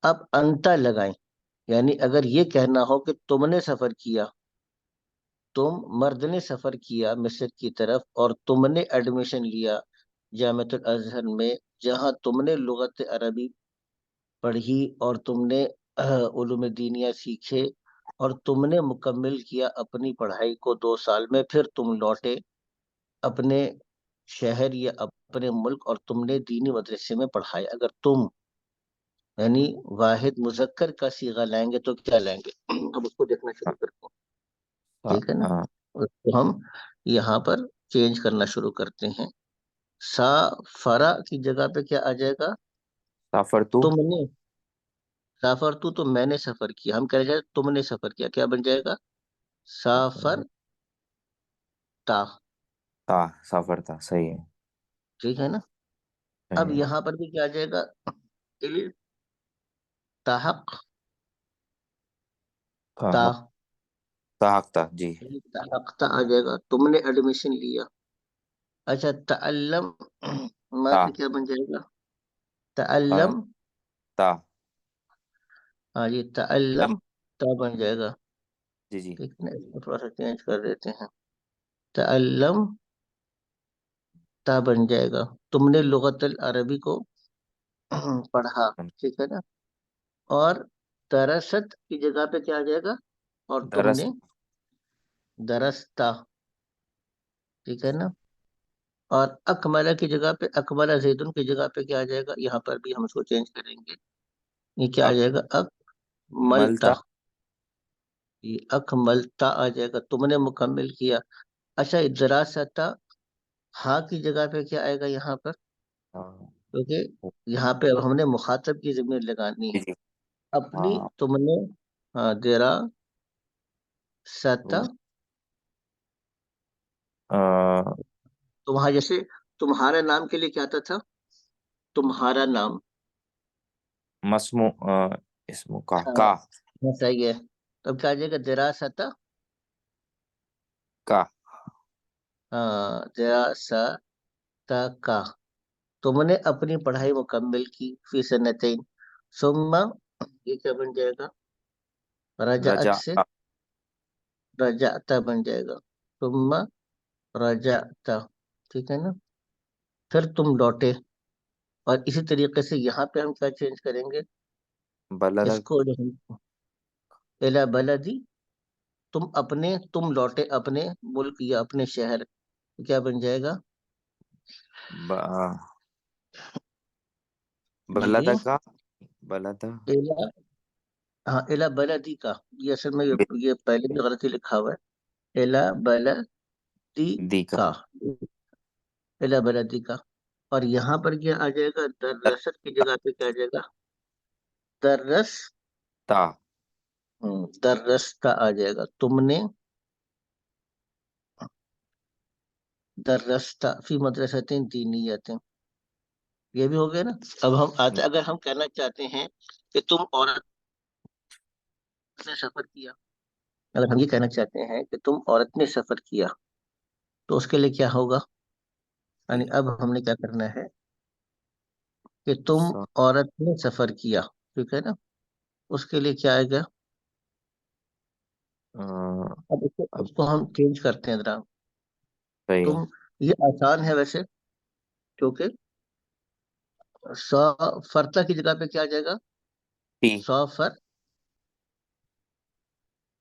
اب انتا لگائیں. یعنی اگر یہ کہنا ہو کہ تم نے سفر کیا، تم مرد نے سفر کیا مصر کی طرف، اور تم نے ایڈمیشن لیا جامعۃ الازہر میں، جہاں تم نے لغت عربی پڑھی اور تم نے علوم دینیا سیکھے، اور تم نے مکمل کیا اپنی پڑھائی کو 2 سال میں، پھر تم لوٹے اپنے شہر یا اپنے ملک اور تم نے دینی مدرسے میں پڑھایا. اگر تم یعنی واحد مذکر کا صیغہ لائیں گے تو کیا لائیں گے؟ اب اس کو دیکھنا شروع کرتے ہیں. ٹھیک ہے نا. ہاں. اس کو ہم یہاں پر چینج کرنا شروع کرتے ہیں. سا فرا کی جگہ پہ کیا آ جائے گا؟ سافر تو. تم نے. سافر تو میں نے سفر کیا. ہم کہہ رہے ہیں تم نے سفر کیا، کیا بن جائے گا؟ سافر تا. تا. سافر تھا. صحیح ہے ٹھیک ہے نا. اب صحیح ہے. یہاں پر بھی کیا آ جائے گا؟ التحق تا. تحق. تحق تھا جی. التحقتا آ جائے گا، تم نے ایڈمیشن لیا. اچھا تعلم، ماں تا. پہ کیا بن جائے گا؟ آ، تعلم. تا. ہاں جی تعلم تا بن جائے گا. جی جی. ٹھیک ہے، اس کو تھوڑا سا چینج کر دیتے ہیں. تعلم تا بن جائے گا. تم نے لغت العربی کو پڑھا. ٹھیک ہے نا. اور درست کی جگہ پہ کیا آ جائے گا؟ اور تم درس. نے درستا. ٹھیک ہے نا. اور اکملہ کی جگہ پہ اکملہ زیدن کی جگہ پہ کیا آ جائے گا؟ یہاں پر بھی ہم اس کو چینج کریں گے. یہ کیا آ جائے گا؟ اکملتا. ملتا. یہ اکملتا آ جائے گا، تم نے مکمل کیا. اچھا دراستہ، ہاں کی جگہ پہ کیا آئے گا یہاں پر؟ ہاں. کیونکہ یہاں پہ اب ہم نے مخاطب کی ضمیر لگانی جی ہے. جی. اپنی ہاں. تم نے. ہاں درا ستا. تمہارا جیسے تمہارا نام کے لیے کیا آتا تھا؟ تمہارا نام. مسمو اسمو کا ہاں کا ہاں، صحیح ہے. تب کیا آ جائے گا؟ دراستا. کا. ہاں دراستا کا. تم نے اپنی پڑھائی مکمل کی فی سنتین. ثم، یہ کیا بن جائے گا؟ رجعت رجا. سے رجعتا بن جائے گا. ثم رجعتا. ٹھیک ہے نا. پھر تم لوٹے. اور اسی طریقے سے یہاں پہ ہم کیا چینج کریں گے؟ اس بلد. کو جو ہم الا بلدی، تم لوٹے اپنے ملک یا اپنے شہر. کیا بن جائے گا؟ جی بلد جی. کا. بلد. الا، ہاں الا بلدی کا. یہ اصل میں یہ پہلے بھی غلطی لکھا ہوا ہے. الا بلدی دی کا. کا. الا بلدی کا. اور یہاں پر کیا آ جائے گا؟ درست کی جگہ پہ کیا آ جائے گا؟ درس. تا. درستہ آ جائے گا. تم نے درستہ فی مدرستین دینیتیں. یہ بھی ہو گیا نا. اب ہم آتے، اگر ہم کہنا چاہتے ہیں کہ تم عورت نے سفر کیا، اگر ہم یہ کہنا چاہتے ہیں کہ تم عورت نے سفر کیا، تو اس کے لیے کیا ہوگا؟ یعنی اب ہم نے کیا کرنا ہے کہ تم عورت نے سفر کیا. ٹھیک ہے نا. اس کے لیے کیا آئے گا؟ اب اب اس کو ہم چینج کرتے ہیں ذرا. صحیح ہے. تم، یہ آسان ہے ویسے، کیونکہ سو فرتا کی جگہ پہ کیا آ جائے گا؟ ٹی. سو فر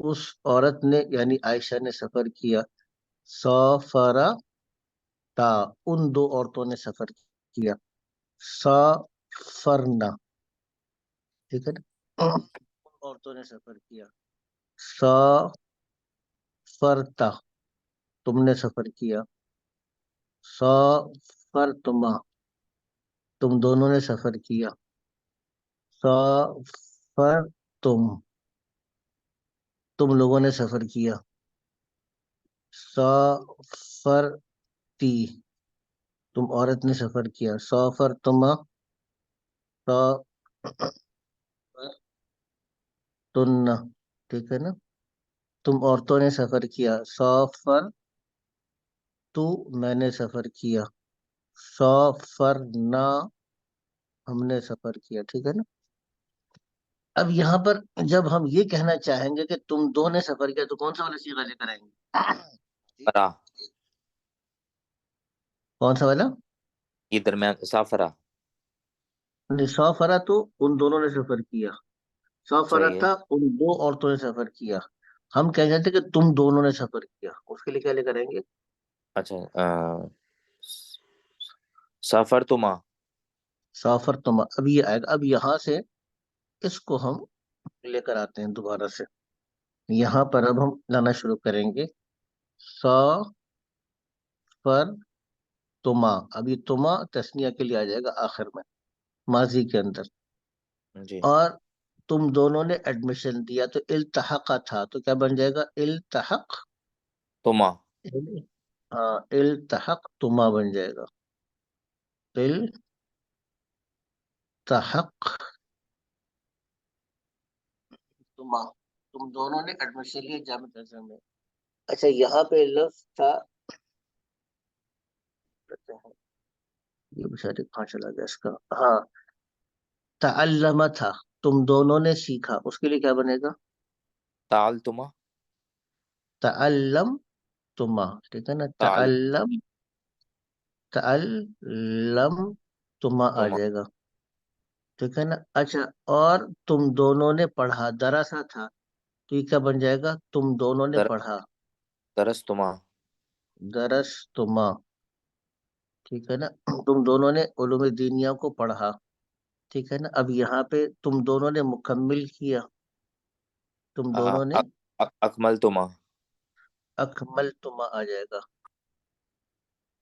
اس عورت نے یعنی عائشہ نے سفر کیا. سافرا تا ان دو عورتوں نے سفر کیا. سافرنا. ٹھیک ہے نا. ان عورتوں نے سفر کیا. سافرتا تم نے سفر کیا. سافرتما تم دونوں نے سفر کیا. سافرتم تم لوگوں نے سفر کیا. سافرتی تم عورت نے سفر کیا. سافرتما سافرتن. ٹھیک ہے نا. تم عورتوں نے سفر کیا. سافر تو میں نے سفر کیا. سافرنا ہم نے سفر کیا. ٹھیک ہے نا. اب یہاں پر جب ہم یہ کہنا چاہیں گے کہ تم دو نے سفر کیا تو کون سا والا صیغہ لے کر آئیں گے؟ فرا کون سا والا؟ یہ درمیان سافرا نہیں، سافرا تو ان دونوں نے سفر کیا. سافرا صحیح ہے. تھا ان دو عورتوں نے سفر کیا. ہم کہہ جاتے کہ تم دونوں نے سفر کیا، اس کے لیے کیا لے کر آئیں گے؟ اچھا سافرتما. سافر تم. اب یہ آئے گا. اب یہاں سے اس کو ہم لے کر آتے ہیں دوبارہ سے. یہاں پر اب ہم لانا شروع کریں گے. سافر تما. اب یہ تما تسنیہ کے لیے آ جائے گا آخر میں، ماضی کے اندر. جی. اور تم دونوں نے ایڈمیشن دیا تو التحقہ تھا تو کیا بن جائے گا؟ التحق. تما. ہاں، التحق تما بن جائے گا. التحق تما تم دونوں نے ایڈمیشن لیا جامع کیسے میں. اچھا، یہاں پہ لفظ تھا. یہ بچارے کہاں چلا گیا اس کا. ہاں، تعلم تھا تم دونوں نے سیکھا. اس کے لیے کیا بنے گا؟ تعلتما. تعلم تما. ٹھیک ہے نا. تعل تعلم تما آ تما. جائے گا. ٹھیک ہے نا. اچھا، اور تم دونوں نے پڑھا. دراسا تھا تو یہ کیا بن جائے گا؟ تم دونوں نے در پڑھا. درستما. درس تما. ٹھیک ہے نا. تم دونوں نے علوم دینیا کو پڑھا. ٹھیک ہے نا. اب یہاں پہ تم دونوں نے مکمل کیا. تم دونوں نے اکملتما. اکمل تما آ جائے گا.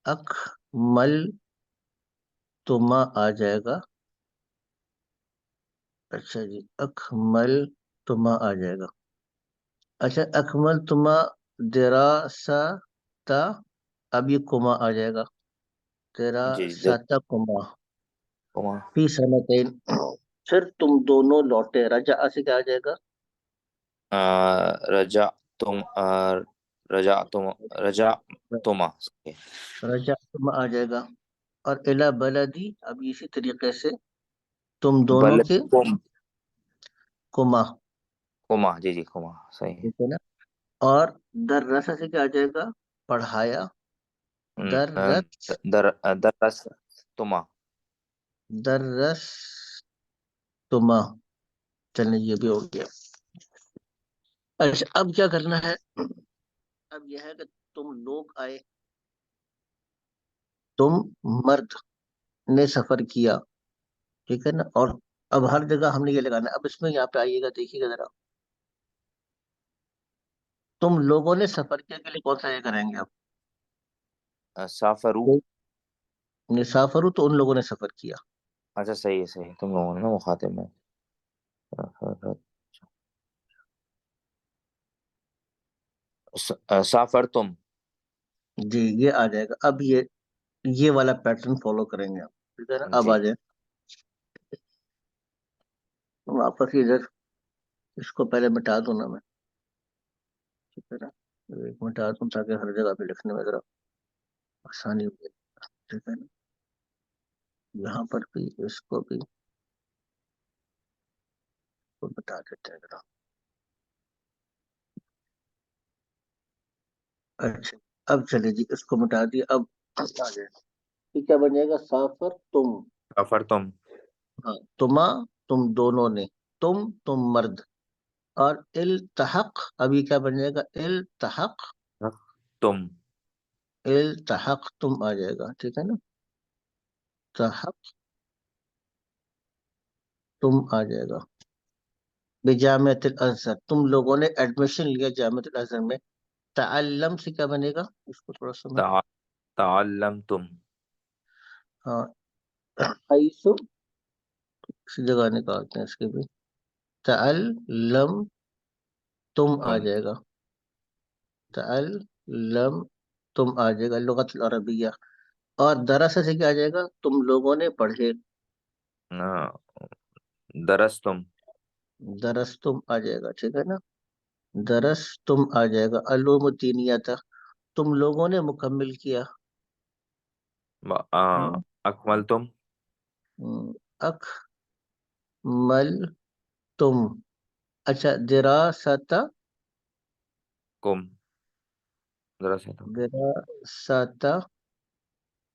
اکمل تما آ جائے گا. اچھا جی، اکمل تما آ جائے گا. اچھا، اکمل تما دراستہ. اب یہ کما آ جائے گا. جی دراستہ کما کما. فی سنتین. پھر تم دونوں لوٹے. رجع سے کیا آ جائے گا؟ رجا تم رجا تم رجا تما. رجع تما آ جائے گا. اور الا بلدی اب اسی طریقے سے تم دونوں بلد کے کم کما. کما. جی جی کما صحیح ہے. ٹھیک ہے نا. اور درسہ سے کیا آ جائے گا؟ پڑھایا. درس درس تما. درس تما. چلنے یہ بھی ہو گیا. اچھا، اب کیا کرنا ہے؟ اب یہ ہے کہ تم لوگ آئے. تم مرد نے سفر کیا. ٹھیک ہے نا. اور اب ہر جگہ ہم نے یہ لگانا ہے. اب اس میں یہاں پہ آئیے گا، دیکھیے گا ذرا. تم لوگوں نے سفر کیا کے لیے کون سا یہ کریں گے آپ؟ سافرو. مسافر تو ان لوگوں نے سفر کیا. اچھا صحیح ہے صحیح ہے. تم لوگوں نے نا مخاطب میں سافر تم. جی، یہ آ جائے گا. اب یہ والا پیٹرن فالو کریں گے آپ. ٹھیک ہے نا. اب جی آ جائیں واپس ادھر. اس کو پہلے مٹا دوں نا میں. ٹھیک ہے نا. ایک مٹا دوں تاکہ ہر جگہ پہ لکھنے میں ذرا آسانی ہو جائے. ٹھیک ہے نا. یہاں پر بھی اس کو بھی بتا دیتے ہیں ذرا. اچھا، اب چلے جی، اس کو مٹا دیا. اب آ جائے. یہ کیا بن جائے گا؟ سافر تم. سافر تم. ہاں، تما تم دونوں نے. تم مرد. اور التحق، ابھی کیا بن جائے گا؟ التحق، تم التحق تم آ جائے گا، ٹھیک ہے نا، تحق تم آ جائے گا، بجامعۃ الازہر، تم لوگوں نے ایڈمیشن لیا جامعۃ الازہر میں، تعلم سے کیا بنے گا؟ اس کو تھوڑا سا میں، تعلمتم ہاں، حیث کسی جگہ نکالتے ہیں اس کے بھی، تعلم تم آ تم جائے گا، تعلم تم آ جائے گا، لغت العربیہ، اور درس سے کیا آ جائے گا؟ تم لوگوں نے پڑھے، درستم درس تم آ جائے گا، ٹھیک ہے نا، درس تم آ جائے گا، علوم الدینیہ تھا، تم لوگوں نے مکمل کیا، ہوں، اکملتم اکمل تم، اچھا، دراستہ، کم دراستم دراستہ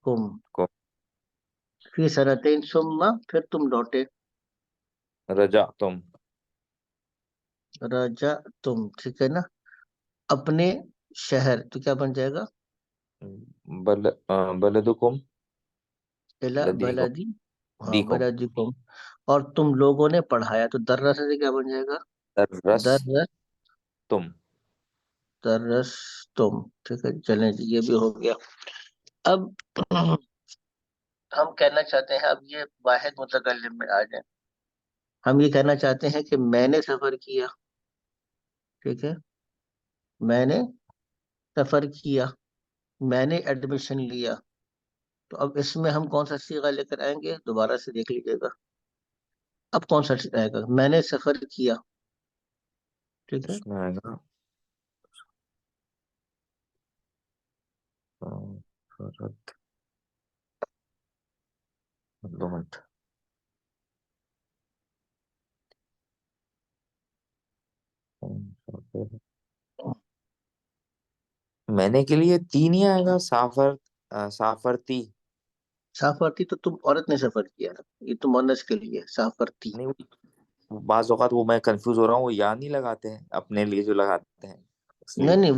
کم، کم فی سنتین ثم، پھر تم لوٹے، رجعتم رجا تم، ٹھیک ہے نا، اپنے شہر، تو کیا بن جائے گا؟ بلدکم الا لدیکم بلدی، ہاں دیکم بلدی کم، اور تم لوگوں نے پڑھایا، تو درس سے کیا بن جائے گا؟ درستم درس، درس تم، ٹھیک ہے، چلیں جی، یہ بھی ہو گیا۔ اب ہم کہنا چاہتے ہیں، اب یہ واحد متکلم میں آ جائیں، ہم یہ کہنا چاہتے ہیں کہ میں نے سفر کیا، ٹھیک ہے، میں نے سفر کیا، میں نے ایڈمیشن لیا، تو اب اس میں ہم کون سا صیغہ لے کر آئیں گے؟ دوبارہ سے دیکھ لیجیے گا، اب کون سا آئے گا؟ میں نے سفر کیا، ٹھیک ہے، اس میں آئے گا فرد لغت میں نے کے لیے تین ہی آئے گا، سافرتی سافرتی تو تم عورت نے سفر کیا، یہ تو مونس کے لیے سافرتی، نہیں، بعض اوقات وہ میں کنفیوز ہو رہا ہوں، وہ یا نہیں لگاتے ہیں اپنے لیے جو لگاتے ہیں اس نہیں لیے۔ نہیں،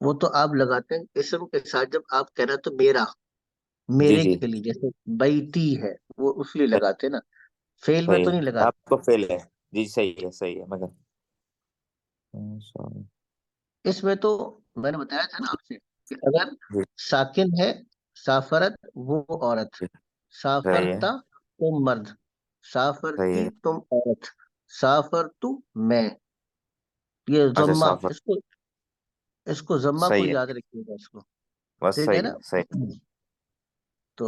وہ تو آپ لگاتے ہیں اسم کے ساتھ، جب آپ کہہ رہے تو میرا، جی میرے جی کے لیے، جیسے بیتی ہے، وہ اس لیے لگاتے ہیں نا، فیل میں صحیح تو ہے، نہیں لگاتے۔ آپ کو فیل ہے، جی صحیح ہے صحیح ہے مگر sorry۔ اس میں تو میں نے بتایا تھا نا آپ سے کہ اگر جی ساکن ہے، سافرت وہ عورت، جی، صحیح ہے سافرتا تم مرد، صحیح سافرتی ہے، تم عورت، سافرتو میں، یہ اچھا ضمہ، سافر، اس کو ضمہ کو صحیح ہے، یاد رکھیے گا اس کو، بس ٹھیک ہے صحیح نا، ہے صحیح تو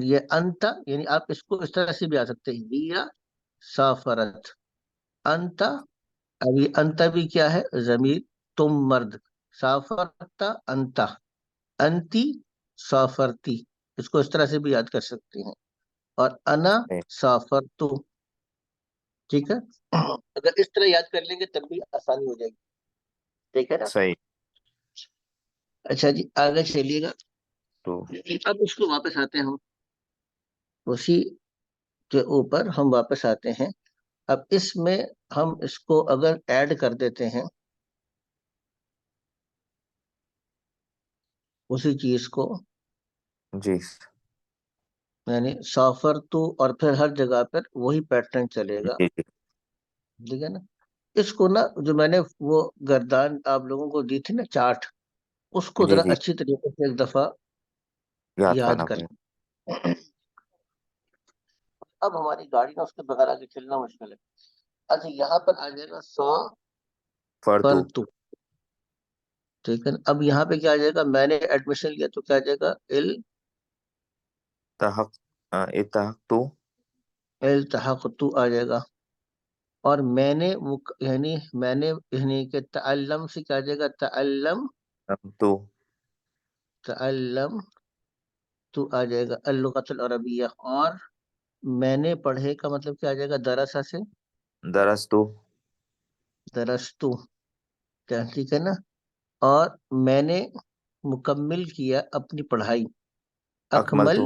یہ انت، یعنی آپ اس کو اس طرح سے بھی آ سکتے ہیں، ویا سافرت انت، ابھی انت بھی کیا ہے؟ ضمیر، تم مرد، سافرتا انت، انتی سافرتی، اس کو اس طرح سے بھی یاد کر سکتے ہیں، اور انا صحیح سافرتو، ٹھیک ہے، اگر اس طرح یاد کر لیں گے تب بھی آسانی ہو جائے گی، ٹھیک ہے نا، صحیح۔ اچھا جی، آگے چلیے گا، تو اب اس کو واپس آتے ہیں ہم، اسی کے اوپر ہم واپس آتے ہیں، اب اس میں ہم اس کو اگر ایڈ کر دیتے ہیں، اسی چیز کو، جی یعنی سافر تو، اور پھر ہر جگہ پر وہی پیٹرن چلے گا، جی جی ٹھیک ہے نا، اس کو نا، جو میں نے وہ گردان آپ لوگوں کو دی تھی نا چارٹ، اس کو جی ذرا جی، اچھی طریقے سے ایک دفعہ یاد یاد کرنا کر پڑے لیں۔ اب ہماری گاڑی نا، اس کے بغیر آگے چلنا مشکل ہے، اچھا یہاں پر آ جائے گا سو فردو فرتو، ٹھیک ہے نا، اب یہاں پہ کیا آ جائے گا؟ میں نے ایڈمیشن لیا، تو کیا آ جائے گا؟ تحق اتحق تو التحقتو آ جائے گا، اور میں نے یعنی میں نے، یعنی کہ تعلم سے کیا آ جائے گا؟ تعلم، تو تعلم تو آ جائے گا، اللغت العربیہ، اور میں نے پڑھے کا مطلب کیا آ جائے گا؟ درسا سے درستو درستو، ٹھیک ہے نا، اور میں نے مکمل کیا اپنی پڑھائی، اکمل اکمل، تو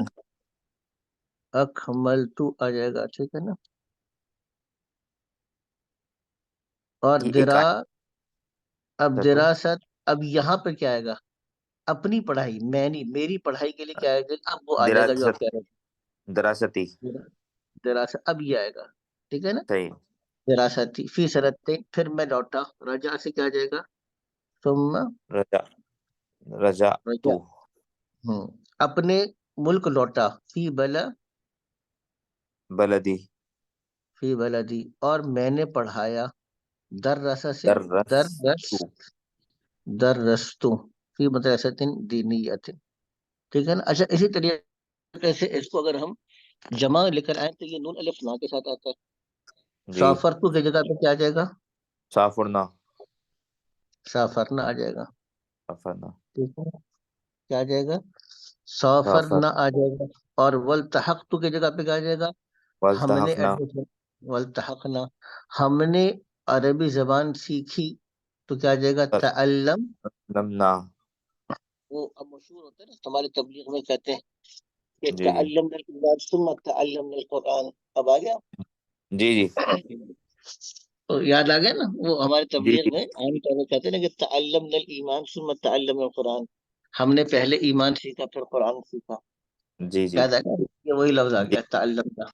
اکمل تو آ جائے گا، ٹھیک ہے نا، اور کہ ایک اب تو دراست، اب یہاں پہ کیا آئے گا؟ اپنی پڑھائی، میں نہیں، میری پڑھائی کے لیے کیا آئے گا؟ اب وہ آ جائے گا جو آپ دراست کہہ رہے دراستی تھے، دراست، اب یہ آئے گا، ٹھیک ہے نا؟ صحیح دراست فی سنتین، پھر میں لوٹا، رجا سے کیا آ جائے گا؟ ثم رجا رجا تو رجا، اپنے ملک لوٹا، بلدی فی بلدی، اور میں نے پڑھایا، درس سے درس درس، تو درستو فی مدرسۃ دینیت، ٹھیک ہے نا؟ اچھا، اسی طریقے سے اس کو اگر ہم جمع لے کر آئیں تو یہ نون الف نا کے ساتھ آتا ہے. جی سافرتو کی جگہ پہ کیا آ جائے گا؟ سافرنا سافرنا آ جائے گا، سافرنا ٹھیک ہے، کیا آ جائے گا؟ سافر سافر نہ آ جائے گا. اور والتحقت کی جگہ پہ کیا آ جائے گا؟ ہم نے والتحقنا ایڈمیشن، والتحقنا، ہم نے عربی زبان سیکھی، تو کیا آ جائے گا؟ تعلم. لمنا وہ اب مشہور ہوتا ہے نا ہماری تبلیغ میں، کہتے ہیں کہ جی جی تعلمنا القرآن ثم تعلمنا القرآن. اب آ گیا؟ جی جی تو یاد آ گیا نا، وہ ہماری جی تبلیغ جی میں عام طور پہ کہتے ہیں نا کہ تعلمنا الایمان ثم تعلمنا القرآن، ہم نے پہلے ایمان سیکھا پھر قرآن سیکھا. جی جی یاد آ گیا؟ یہ وہی لفظ آ جی گیا تعلمنا،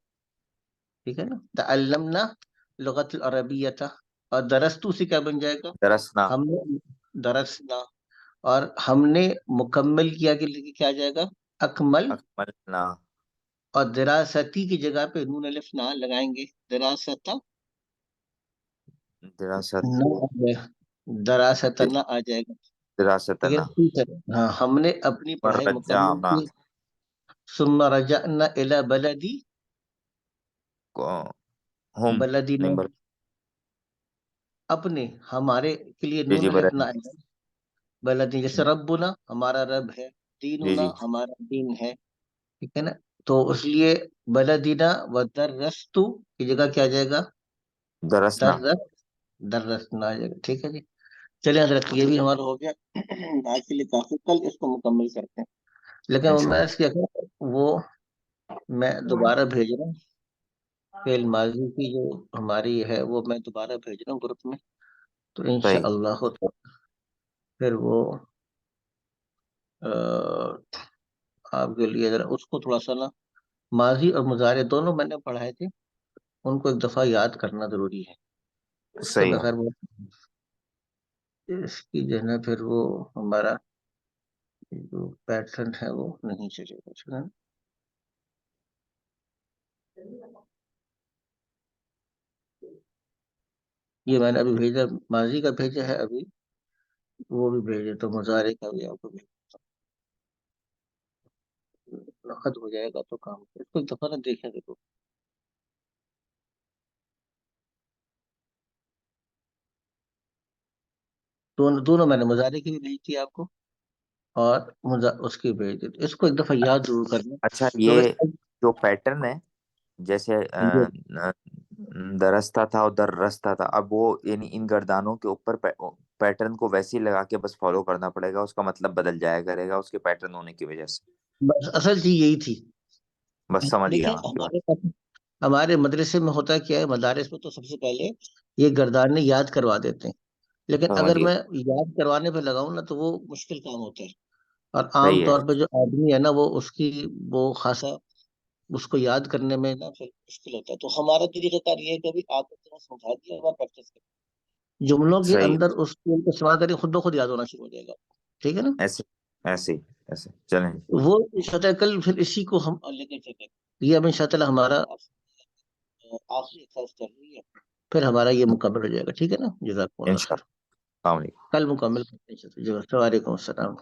ٹھیک ہے نا؟ تعلمنا لغت العربیت، اور درستو سے کیا بن جائے گا؟ درسنا ہم نے درسنا، اور ہم نے مکمل کیا کے لیے کیا جائے گا؟ اکمل. اکملنا اور دراستی کی جگہ پہ نون الف نہ لگائیں گے، دراستہ دراست نہ آ جائے گا، دراستہ نہ آ جائے گا، ٹھیک ہے؟ دراستنا ٹھیک ہے، ہاں، ہم نے اپنی پڑھائی مکمل مرجعنا کی. ثم رجعنا الی بلدی، کو ہم بلدی نہیں نے اپنے، ہمارے کے لیے جی نون جی الف نہ بلدی آئے گا. بلدی جیسے ربنا ہمارا رب ہے، جی دیننا جی ہمارا دین ہے، ٹھیک ہے نا؟ تو اس لیے بلدینا و درستو کی جگہ کیا جائے گا؟ درسنا درست، درسنا آ جائے گا، ٹھیک ہے جی. چلیں حضرت، یہ بھی ہمارا ہو گیا آج کے لیے کافی، کل اس کو مکمل کرتے ہیں. لیکن میں انشاءاللہ اس کی وہ میں دوبارہ بھیج رہا ہوں، فعل ماضی کی جو ہماری ہے وہ میں دوبارہ بھیج رہا ہوں گروپ میں، تو صحیح انشاءاللہ پھر وہ آپ کے لیے ذرا اس کو تھوڑا سا نا، ماضی اور مضارع دونوں میں نے پڑھائے تھے، ان کو ایک دفعہ یاد کرنا ضروری ہے، اس کے صحیح بغیر وہ اس کی جو ہے نا پھر وہ ہمارا جو پیٹرن ہے وہ نہیں چلے گا. چلا یہ میں نے ابھی بھیجا، ماضی کا بھیجا ہے ابھی، وہ بھی بھیجے تو مضارع کا بھی آپ کو خط ہو جائے گا تو کام، اس کو ایک دفعہ نا دیکھیں دیکھو. دونوں میں نے مضارع کی بھی بھیج دی آپ کو، اور اس کی بھیج دی. اس کو ایک دفعہ یاد ضرور کرنا، اچھا کیونکہ یہ جو پیٹرن ہے جیسے درستہ تھا اور درستہ تھا، اب وہ یعنی ان گردانوں کے اوپر پیٹرن کو ویسے ہی لگا کے بس فالو کرنا پڑے گا، اس کا مطلب بدل جایا کرے گا اس کے پیٹرن ہونے کی وجہ سے. بس اصل چیز یہی تھی. بس سمجھ گیا دیکھیں میں آپ کی بات. ہمارے مدرسے میں ہوتا کیا ہے، مدارس میں تو سب سے پہلے یہ گردانے یاد کروا دیتے ہیں، لیکن سمجھ اگر گیا میں یاد کروانے پہ لگاؤں نا تو وہ مشکل کام ہوتا ہے. اور عام صحیح ہے طور پہ جو آدمی ہے نا وہ اس کی وہ خاصا اس کو یاد کرنے میں نا پھر مشکل ہوتا ہے. تو ہمارا طریقہ کار یہ ہے کہ ابھی آپ کو سمجھا دیا اور پریکٹس کریں، جملوں کے صحیح اندر اس کو استعمال کریں، خود بخود یاد ہونا شروع ہو جائے گا، ٹھیک ہے نا؟ ایسے ایسے ایسے چلیں. وہ انشاءاللہ کل پھر اسی کو ہم لے کر چلیں. یہ اب انشاءاللہ ہمارا آخری ایکسرسائز چل رہی ہے، پھر ہمارا یہ مکمل ہو جائے گا، ٹھیک ہے نا؟ جزاک اللہ خیر. انشاءاللہ السلام علیکم. کل مکمل کرتے ہیں. وعلیکم السلام.